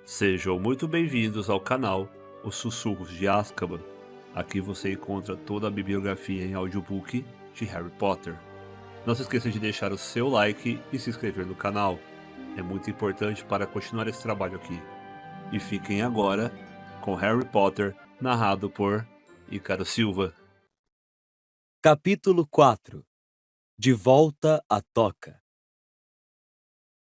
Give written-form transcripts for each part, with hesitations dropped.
Sejam muito bem-vindos ao canal Os Sussurros de Azkaban. Aqui você encontra toda a bibliografia em audiobook de Harry Potter. Não se esqueça de deixar o seu like e se inscrever no canal. É muito importante para continuar esse trabalho aqui. E fiquem agora com Harry Potter, narrado por Ícaro Silva. Capítulo 4. De volta à toca.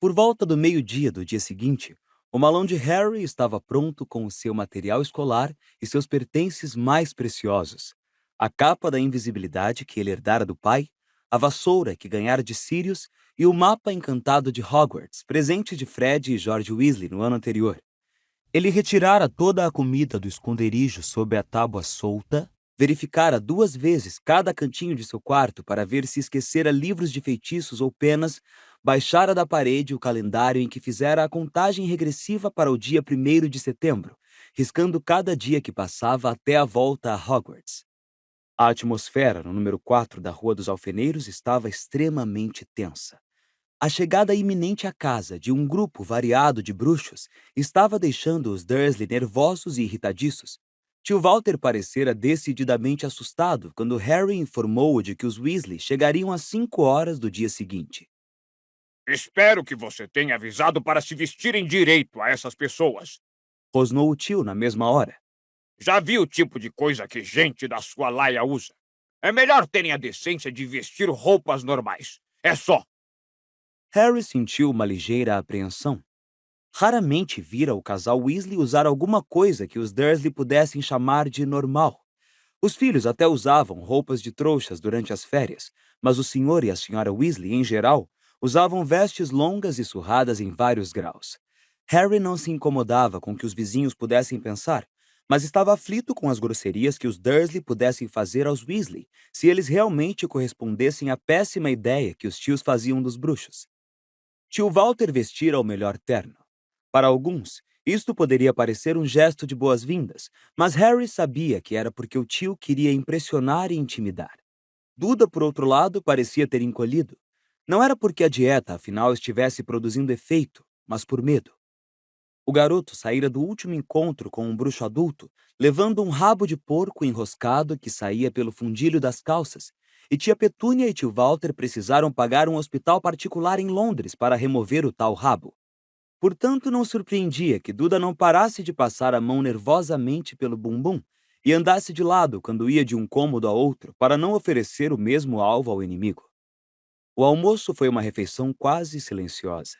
Por volta do meio-dia do dia seguinte, o malão de Harry estava pronto com o seu material escolar e seus pertences mais preciosos: a capa da invisibilidade que ele herdara do pai, a vassoura que ganhara de Sirius e o mapa encantado de Hogwarts, presente de Fred e George Weasley no ano anterior. Ele retirara toda a comida do esconderijo sob a tábua solta, verificara 2 vezes cada cantinho de seu quarto para ver se esquecera livros de feitiços ou penas, baixara da parede o calendário em que fizera a contagem regressiva para o dia 1º de setembro, riscando cada dia que passava até a volta a Hogwarts. A atmosfera no número 4 da Rua dos Alfeneiros estava extremamente tensa. A chegada iminente à casa de um grupo variado de bruxos estava deixando os Dursley nervosos e irritadiços. Tio Walter parecera decididamente assustado quando Harry informou-o de que os Weasley chegariam às 5 horas do dia seguinte. Espero que você tenha avisado para se vestirem direito a essas pessoas. Rosnou o tio na mesma hora. Já vi o tipo de coisa que gente da sua laia usa. É melhor terem a decência de vestir roupas normais. É só. Harry sentiu uma ligeira apreensão. Raramente vira o casal Weasley usar alguma coisa que os Dursley pudessem chamar de normal. Os filhos até usavam roupas de trouxas durante as férias, mas o senhor e a senhora Weasley, em geral, usavam vestes longas e surradas em vários graus. Harry não se incomodava com o que os vizinhos pudessem pensar, mas estava aflito com as grosserias que os Dursley pudessem fazer aos Weasley, se eles realmente correspondessem à péssima ideia que os tios faziam dos bruxos. Tio Walter vestira o melhor terno. Para alguns, isto poderia parecer um gesto de boas-vindas, mas Harry sabia que era porque o tio queria impressionar e intimidar. Duda, por outro lado, parecia ter encolhido. Não era porque a dieta, afinal, estivesse produzindo efeito, mas por medo. O garoto saíra do último encontro com um bruxo adulto, levando um rabo de porco enroscado que saía pelo fundilho das calças, e tia Petúnia e tio Walter precisaram pagar um hospital particular em Londres para remover o tal rabo. Portanto, não surpreendia que Duda não parasse de passar a mão nervosamente pelo bumbum e andasse de lado quando ia de um cômodo a outro para não oferecer o mesmo alvo ao inimigo. O almoço foi uma refeição quase silenciosa.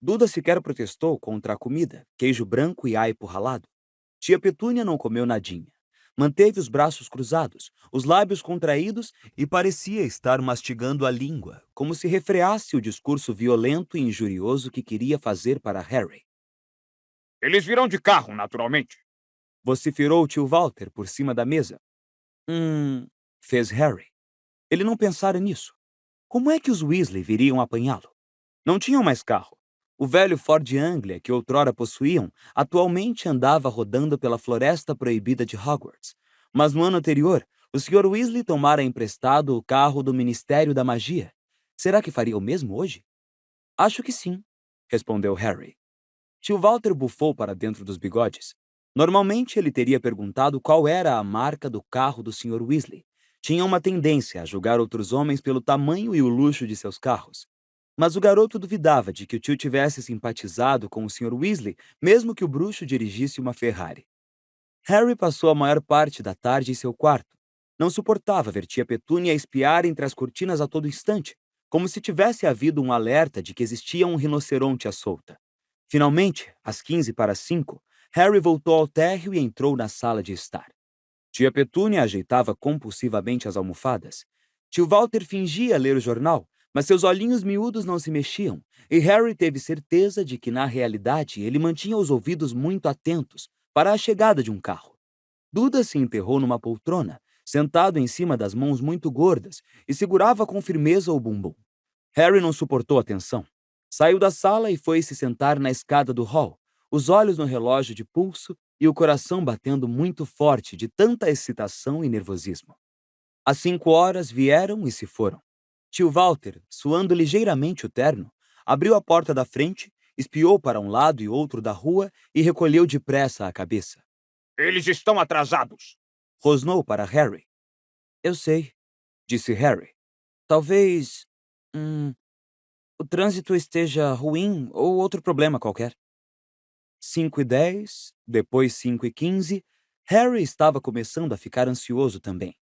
Duda sequer protestou contra a comida, queijo branco e aipo ralado. Tia Petúnia não comeu nadinha. Manteve os braços cruzados, os lábios contraídos e parecia estar mastigando a língua, como se refreasse o discurso violento e injurioso que queria fazer para Harry. Eles virão de carro, naturalmente. Vociferou tio Walter por cima da mesa. Fez Harry. Ele não pensara nisso. Como é que os Weasley viriam apanhá-lo? Não tinham mais carro. O velho Ford Anglia, que outrora possuíam, atualmente andava rodando pela floresta proibida de Hogwarts. Mas no ano anterior, o Sr. Weasley tomara emprestado o carro do Ministério da Magia. Será que faria o mesmo hoje? Acho que sim, respondeu Harry. Tio Walter bufou para dentro dos bigodes. Normalmente ele teria perguntado qual era a marca do carro do Sr. Weasley. Tinha uma tendência a julgar outros homens pelo tamanho e o luxo de seus carros. Mas o garoto duvidava de que o tio tivesse simpatizado com o Sr. Weasley, mesmo que o bruxo dirigisse uma Ferrari. Harry passou a maior parte da tarde em seu quarto. Não suportava ver tia Petúnia espiar entre as cortinas a todo instante, como se tivesse havido um alerta de que existia um rinoceronte à solta. Finalmente, às 5:45, Harry voltou ao térreo e entrou na sala de estar. Tia Petúnia ajeitava compulsivamente as almofadas. Tio Walter fingia ler o jornal, mas seus olhinhos miúdos não se mexiam, e Harry teve certeza de que, na realidade, ele mantinha os ouvidos muito atentos para a chegada de um carro. Duda se enterrou numa poltrona, sentado em cima das mãos muito gordas, e segurava com firmeza o bumbum. Harry não suportou a tensão. Saiu da sala e foi se sentar na escada do hall, os olhos no relógio de pulso e o coração batendo muito forte de tanta excitação e nervosismo. As 5 horas vieram e se foram. Tio Walter, suando ligeiramente o terno, abriu a porta da frente espiou para um lado e outro da rua e recolheu depressa a cabeça. Eles estão atrasados. Rosnou para Harry. Eu sei, disse Harry. Talvez... o trânsito esteja ruim ou outro problema qualquer. 5:10, depois 5:15, Harry estava começando a ficar ansioso também.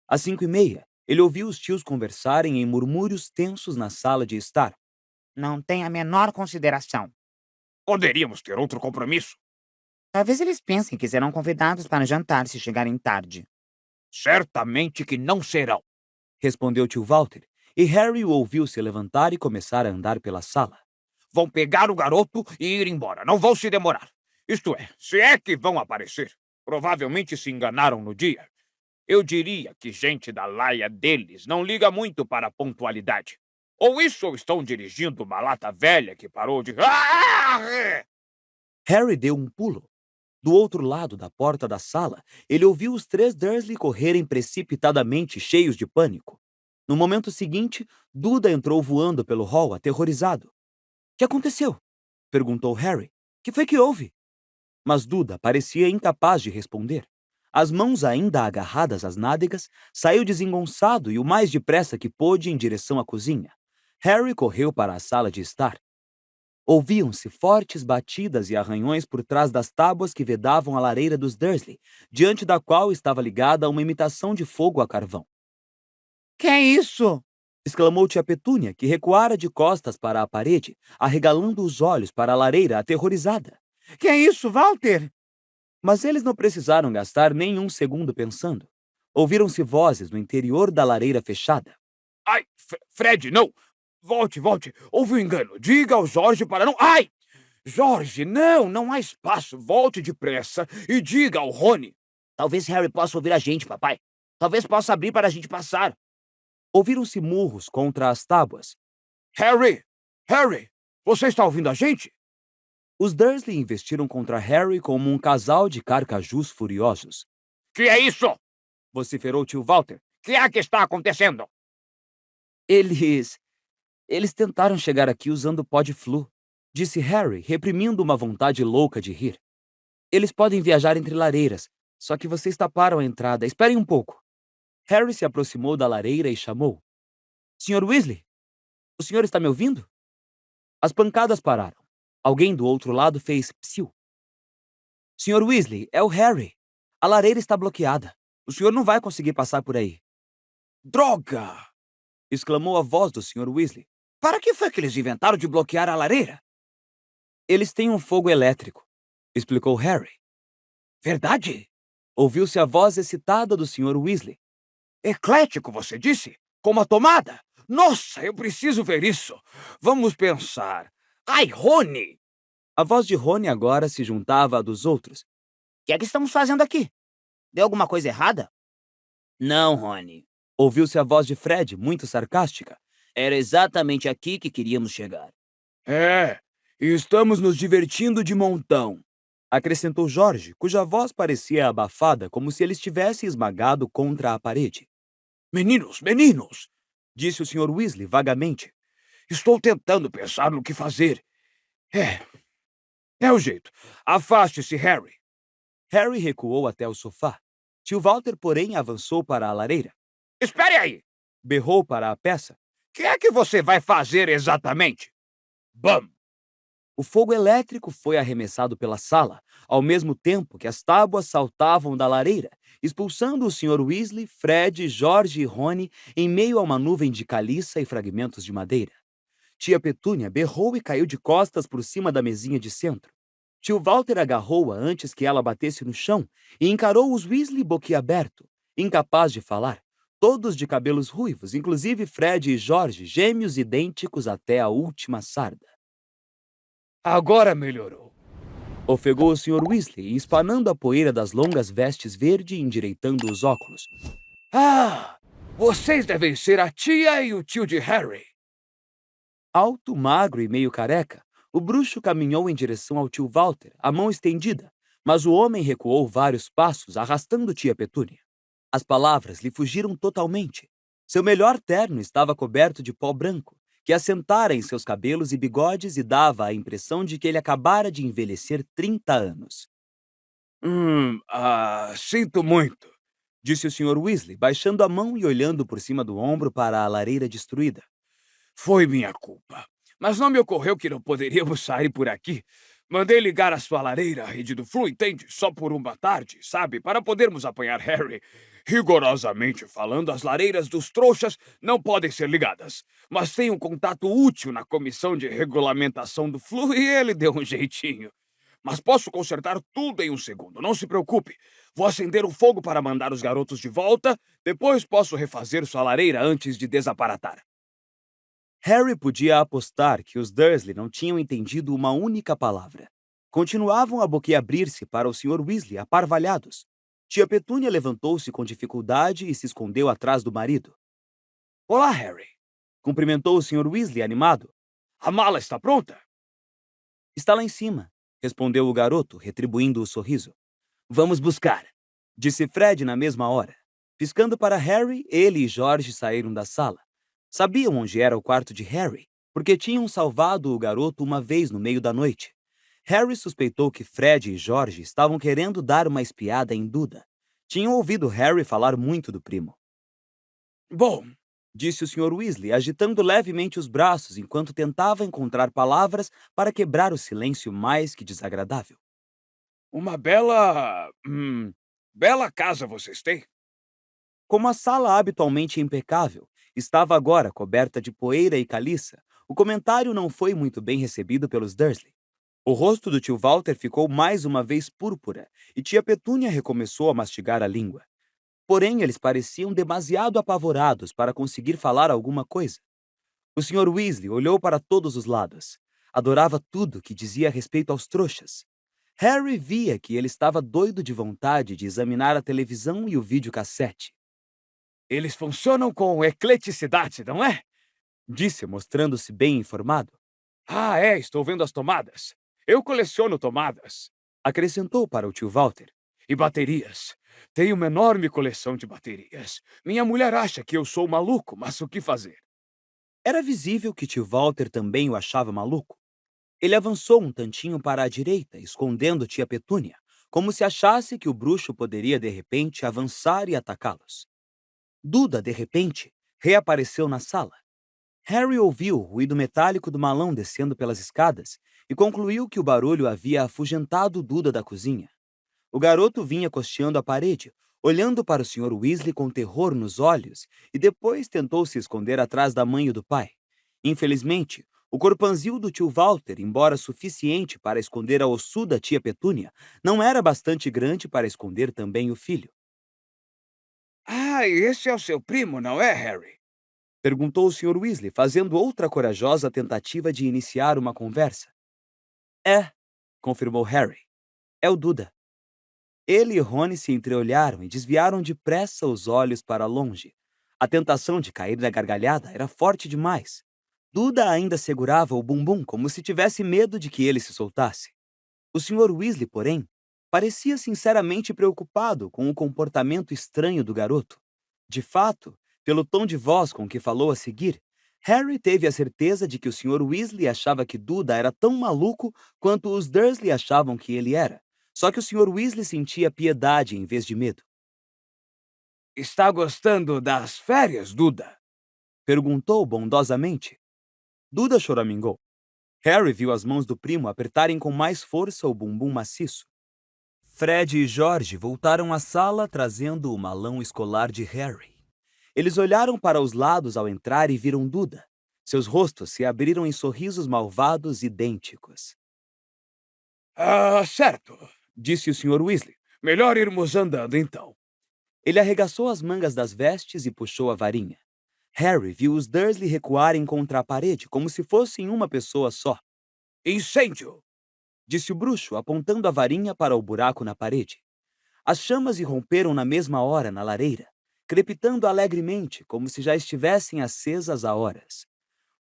Às 5:30, ele ouviu os tios conversarem em murmúrios tensos na sala de estar. Não tem a menor consideração. Poderíamos ter outro compromisso. Talvez eles pensem que serão convidados para jantar se chegarem tarde. Certamente que não serão. Respondeu tio Walter, e Harry o ouviu se levantar e começar a andar pela sala. Vão pegar o garoto e ir embora. Não vão se demorar. Isto é, se é que vão aparecer. Provavelmente se enganaram no dia. Eu diria que gente da laia deles não liga muito para a pontualidade. Ou isso ou estão dirigindo uma lata velha que parou de... Harry deu um pulo. Do outro lado da porta da sala, ele ouviu os 3 Dursley correrem precipitadamente, cheios de pânico. No momento seguinte, Duda entrou voando pelo hall, aterrorizado. — Que aconteceu? Perguntou Harry. Que foi que houve? Mas Duda parecia incapaz de responder. As mãos ainda agarradas às nádegas, saiu desengonçado e o mais depressa que pôde em direção à cozinha. Harry correu para a sala de estar. Ouviam-se fortes batidas e arranhões por trás das tábuas que vedavam a lareira dos Dursley, diante da qual estava ligada uma imitação de fogo a carvão. — Que é isso? Exclamou tia Petúnia, que recuara de costas para a parede, arregalando os olhos para a lareira, aterrorizada. — Que é isso, Walter? Mas eles não precisaram gastar nem um segundo pensando. Ouviram-se vozes no interior da lareira fechada. Ai, Fred, não! Volte. Houve um engano. Diga ao Jorge para não... Ai! Jorge, não há espaço. Volte depressa e diga ao Rony. Talvez Harry possa ouvir a gente, papai. Talvez possa abrir para a gente passar. Ouviram-se murros contra as tábuas. Harry! Você está ouvindo a gente? Os Dursley investiram contra Harry como um casal de carcajus furiosos. Que é isso? Vociferou tio Walter. Que é que está acontecendo? Eles tentaram chegar aqui usando pó de flu, disse Harry, reprimindo uma vontade louca de rir. Eles podem viajar entre lareiras, só que vocês taparam a entrada. Esperem um pouco. Harry se aproximou da lareira e chamou. Sr. Weasley, o senhor está me ouvindo? As pancadas pararam. Alguém do outro lado fez psiu. Sr. Weasley, é o Harry. A lareira está bloqueada. O senhor não vai conseguir passar por aí. Droga! Exclamou a voz do Sr. Weasley. Para que foi que eles inventaram de bloquear a lareira? Eles têm um fogo elétrico, explicou Harry. Verdade? Ouviu-se a voz excitada do Sr. Weasley. Eclético, você disse? Com uma tomada? Nossa, eu preciso ver isso. Vamos pensar. Ai, Rony! A voz de Rony agora se juntava à dos outros. O que é que estamos fazendo aqui? Deu alguma coisa errada? Não, Rony. Ouviu-se a voz de Fred, muito sarcástica. Era exatamente aqui que queríamos chegar. É, e estamos nos divertindo de montão, acrescentou Jorge, cuja voz parecia abafada, como se ele estivesse esmagado contra a parede. Meninos, disse o Sr. Weasley vagamente. Estou tentando pensar no que fazer. É o jeito. Afaste-se, Harry. Harry recuou até o sofá. Tio Walter, porém, avançou para a lareira. Espere aí! Berrou para a peça. O que é que você vai fazer exatamente? Bam! O fogo elétrico foi arremessado pela sala, ao mesmo tempo que as tábuas saltavam da lareira, expulsando o Sr. Weasley, Fred, Jorge e Rony em meio a uma nuvem de caliça e fragmentos de madeira. Tia Petúnia berrou e caiu de costas por cima da mesinha de centro. Tio Walter agarrou-a antes que ela batesse no chão e encarou os Weasley boquiaberto, incapaz de falar, todos de cabelos ruivos, inclusive Fred e Jorge, gêmeos idênticos até a última sarda. Agora melhorou, ofegou o Sr. Weasley, espanando a poeira das longas vestes verde e endireitando os óculos. Ah, vocês devem ser a tia e o tio de Harry. Alto, magro e meio careca, o bruxo caminhou em direção ao tio Walter, a mão estendida, mas o homem recuou vários passos, arrastando tia Petúnia. As palavras lhe fugiram totalmente. Seu melhor terno estava coberto de pó branco, que assentara em seus cabelos e bigodes e dava a impressão de que ele acabara de envelhecer 30 anos. Sinto muito, Disse o Sr. Weasley, baixando a mão e olhando por cima do ombro para a lareira destruída. foi minha culpa. Mas não me ocorreu que não poderíamos sair por aqui. Mandei ligar a sua lareira, a rede do Flu, entende? Só por uma tarde, sabe? Para podermos apanhar Harry. Rigorosamente falando, as lareiras dos trouxas não podem ser ligadas. Mas tem um contato útil na comissão de regulamentação do Flu e ele deu um jeitinho. Mas posso consertar tudo em um segundo, não se preocupe. Vou acender o fogo para mandar os garotos de volta. Depois posso refazer sua lareira antes de desaparatar. Harry podia apostar que os Dursley não tinham entendido uma única palavra. Continuavam a boquiabrir-se para o Sr. Weasley, aparvalhados. Tia Petúnia levantou-se com dificuldade e se escondeu atrás do marido. Olá, Harry. Cumprimentou o Sr. Weasley, animado. A mala está pronta? Está lá em cima, respondeu o garoto, retribuindo o sorriso. Vamos buscar, disse Fred na mesma hora. Piscando para Harry, ele e George saíram da sala. Sabiam onde era o quarto de Harry, porque tinham salvado o garoto uma vez no meio da noite. Harry suspeitou que Fred e George estavam querendo dar uma espiada em Duda. Tinham ouvido Harry falar muito do primo. Bom, Disse o Sr. Weasley, agitando levemente os braços enquanto tentava encontrar palavras para quebrar o silêncio mais que desagradável. uma bela casa vocês têm. Como a sala habitualmente impecável estava agora coberta de poeira e caliça, o comentário não foi muito bem recebido pelos Dursley. O rosto do tio Walter ficou mais uma vez púrpura e tia Petúnia recomeçou a mastigar a língua. Porém, eles pareciam demasiado apavorados para conseguir falar alguma coisa. O Sr. Weasley olhou para todos os lados. Adorava tudo que dizia a respeito aos trouxas. Harry via que ele estava doido de vontade de examinar a televisão e o videocassete. Eles funcionam com ecleticidade, não é? Disse, mostrando-se bem informado. Ah, é, estou vendo as tomadas. Eu coleciono tomadas. Acrescentou para o tio Walter. E baterias. Tenho uma enorme coleção de baterias. Minha mulher acha que eu sou maluco, mas o que fazer? Era visível que tio Walter também o achava maluco. Ele avançou um tantinho para a direita, escondendo tia Petúnia, como se achasse que o bruxo poderia de repente avançar e atacá-los. Duda, de repente, reapareceu na sala. Harry ouviu o ruído metálico do malão descendo pelas escadas e concluiu que o barulho havia afugentado Duda da cozinha. O garoto vinha costeando a parede, olhando para o Sr. Weasley com terror nos olhos e depois tentou se esconder atrás da mãe e do pai. Infelizmente, o corpanzil do tio Walter, embora suficiente para esconder a ossuda tia Petúnia, não era bastante grande para esconder também o filho. Ah, esse é o seu primo, não é, Harry? Perguntou o Sr. Weasley, fazendo outra corajosa tentativa de iniciar uma conversa. É, confirmou Harry. É o Duda. Ele e Rony se entreolharam e desviaram depressa os olhos para longe. A tentação de cair na gargalhada era forte demais. Duda ainda segurava o bumbum como se tivesse medo de que ele se soltasse. O Sr. Weasley, porém, parecia sinceramente preocupado com o comportamento estranho do garoto. De fato, pelo tom de voz com que falou a seguir, Harry teve a certeza de que o Sr. Weasley achava que Duda era tão maluco quanto os Dursley achavam que ele era. Só que o Sr. Weasley sentia piedade em vez de medo. Está gostando das férias, Duda? Perguntou bondosamente. Duda choramingou. Harry viu as mãos do primo apertarem com mais força o bumbum maciço. Fred e George voltaram à sala trazendo o malão escolar de Harry. Eles olharam para os lados ao entrar e viram Duda. Seus rostos se abriram em sorrisos malvados idênticos. Certo, disse o Sr. Weasley. Melhor irmos andando, então. Ele arregaçou as mangas das vestes e puxou a varinha. Harry viu os Dursley recuarem contra a parede como se fossem uma pessoa só. Incêndio! Disse o bruxo, apontando a varinha para o buraco na parede. As chamas irromperam na mesma hora na lareira, crepitando alegremente, como se já estivessem acesas há horas.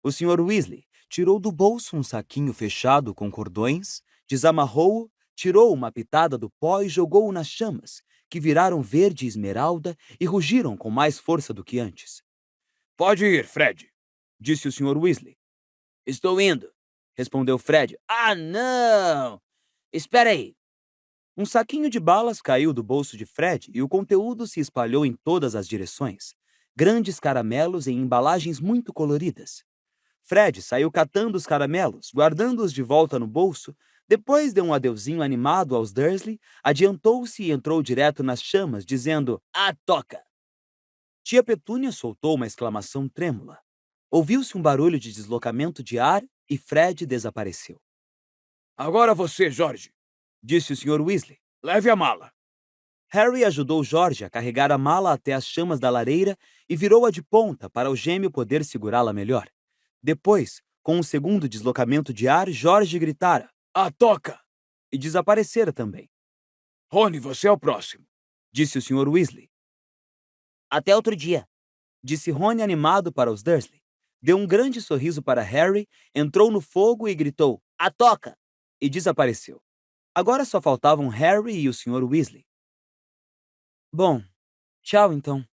O Sr. Weasley tirou do bolso um saquinho fechado com cordões, desamarrou-o, tirou uma pitada do pó e jogou-o nas chamas, que viraram verde esmeralda e rugiram com mais força do que antes. Pode ir, Fred, disse o Sr. Weasley. Estou indo, respondeu Fred. Ah, não! Espera aí. Um saquinho de balas caiu do bolso de Fred e o conteúdo se espalhou em todas as direções. Grandes caramelos em embalagens muito coloridas. Fred saiu catando os caramelos, guardando-os de volta no bolso, depois deu um adeuzinho animado aos Dursley, adiantou-se e entrou direto nas chamas, dizendo: A toca! Tia Petúnia soltou uma exclamação trêmula. Ouviu-se um barulho de deslocamento de ar e Fred desapareceu. Agora você, Jorge, Disse o Sr. Weasley. leve a mala. Harry ajudou George a carregar a mala até as chamas da lareira e virou-a de ponta para o gêmeo poder segurá-la melhor. Depois, com um segundo deslocamento de ar, George gritara A toca! e desaparecera também. Rony, você é o próximo. Disse o Sr. Weasley. Até outro dia. Disse Rony animado para os Dursley. Deu um grande sorriso para Harry, entrou no fogo e gritou A toca! e desapareceu. Agora só faltavam Harry e o Sr. Weasley. Bom, tchau então,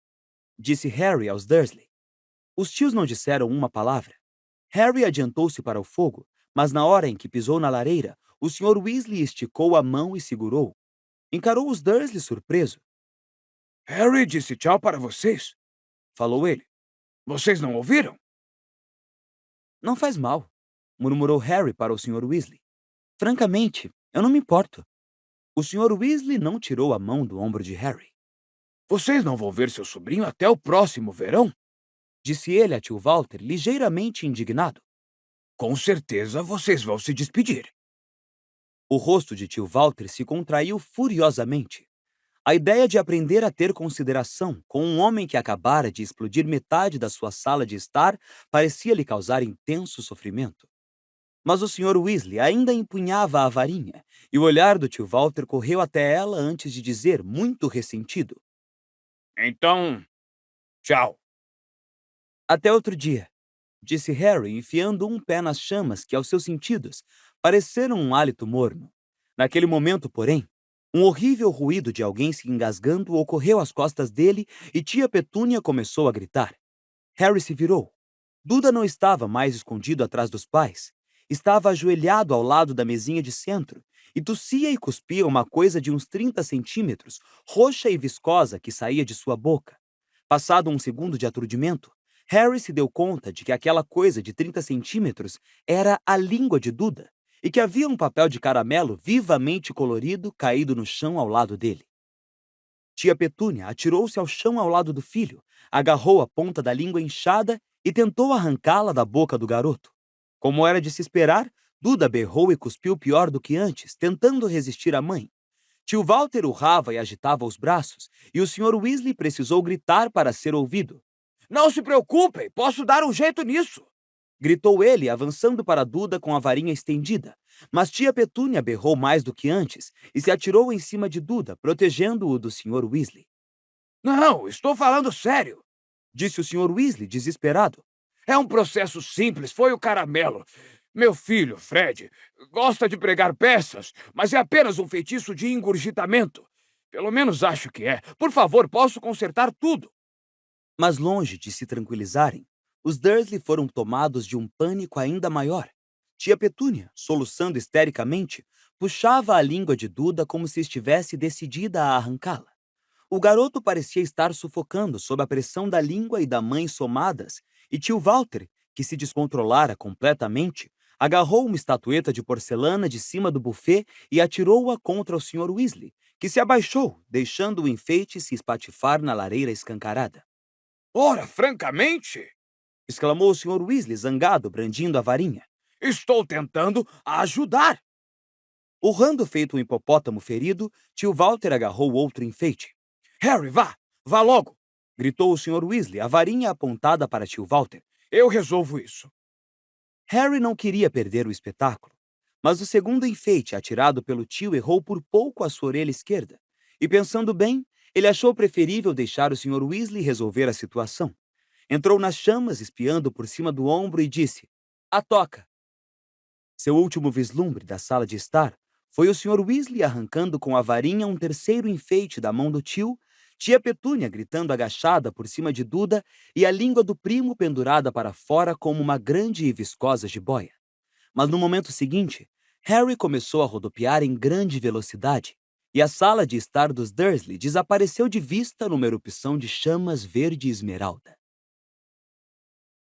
disse Harry aos Dursley. Os tios não disseram uma palavra. Harry adiantou-se para o fogo, mas na hora em que pisou na lareira, o Sr. Weasley esticou a mão e segurou. Encarou os Dursley surpreso. Harry disse tchau para vocês. Falou ele. Vocês não ouviram? Não faz mal, murmurou Harry para o Sr. Weasley. Francamente, eu não me importo. O Sr. Weasley não tirou a mão do ombro de Harry. Vocês não vão ver seu sobrinho até o próximo verão? Disse ele a tio Walter, ligeiramente indignado. Com certeza vocês vão se despedir. O rosto de tio Walter se contraiu furiosamente. A ideia de aprender a ter consideração com um homem que acabara de explodir metade da sua sala de estar parecia lhe causar intenso sofrimento. Mas o Sr. Weasley ainda empunhava a varinha, e o olhar do tio Walter correu até ela antes de dizer, muito ressentido: Então, tchau. Até outro dia, disse Harry, enfiando um pé nas chamas que, aos seus sentidos, pareceram um hálito morno. Naquele momento, porém, um horrível ruído de alguém se engasgando ocorreu às costas dele e tia Petúnia começou a gritar. Harry se virou. Duda não estava mais escondido atrás dos pais. Estava ajoelhado ao lado da mesinha de centro e tossia e cuspia uma coisa de uns 30 centímetros, roxa e viscosa, que saía de sua boca. Passado um segundo de aturdimento, Harry se deu conta de que aquela coisa de 30 centímetros era a língua de Duda e que havia um papel de caramelo vivamente colorido caído no chão ao lado dele. Tia Petúnia atirou-se ao chão ao lado do filho, agarrou a ponta da língua inchada e tentou arrancá-la da boca do garoto. Como era de se esperar, Duda berrou e cuspiu pior do que antes, tentando resistir à mãe. Tio Walter urrava e agitava os braços, e o Sr. Weasley precisou gritar para ser ouvido. Não se preocupem, posso dar um jeito nisso. Gritou ele, avançando para Duda com a varinha estendida. Mas tia Petúnia berrou mais do que antes e se atirou em cima de Duda, protegendo-o do Sr. Weasley. Não, estou falando sério. Disse o Sr. Weasley, desesperado. É um processo simples, foi o caramelo. Meu filho, Fred, gosta de pregar peças, mas é apenas um feitiço de engurgitamento. Pelo menos acho que é. Por favor, posso consertar tudo. Mas longe de se tranquilizarem, os Dursley foram tomados de um pânico ainda maior. Tia Petúnia, soluçando histericamente, puxava a língua de Duda como se estivesse decidida a arrancá-la. O garoto parecia estar sufocando sob a pressão da língua e da mãe somadas, e tio Walter, que se descontrolara completamente, agarrou uma estatueta de porcelana de cima do buffet e atirou-a contra o Sr. Weasley, que se abaixou, deixando o enfeite se espatifar na lareira escancarada. Ora, francamente, Exclamou o Sr. Weasley, zangado, brandindo a varinha. estou tentando ajudar. Urrando feito um hipopótamo ferido, tio Walter agarrou outro enfeite. Harry, vá logo. Gritou o Sr. Weasley, a varinha apontada para tio Walter. Eu resolvo isso. Harry não queria perder o espetáculo, mas o segundo enfeite atirado pelo tio errou por pouco a sua orelha esquerda, e pensando bem, ele achou preferível deixar o Sr. Weasley resolver a situação. Entrou nas chamas, espiando por cima do ombro, e disse: "A toca!" Seu último vislumbre da sala de estar foi o Sr. Weasley arrancando com a varinha um terceiro enfeite da mão do tio, Tia Petúnia gritando agachada por cima de Duda e a língua do primo pendurada para fora como uma grande e viscosa jiboia. Mas no momento seguinte, Harry começou a rodopiar em grande velocidade e a sala de estar dos Dursley desapareceu de vista numa erupção de chamas verde esmeralda.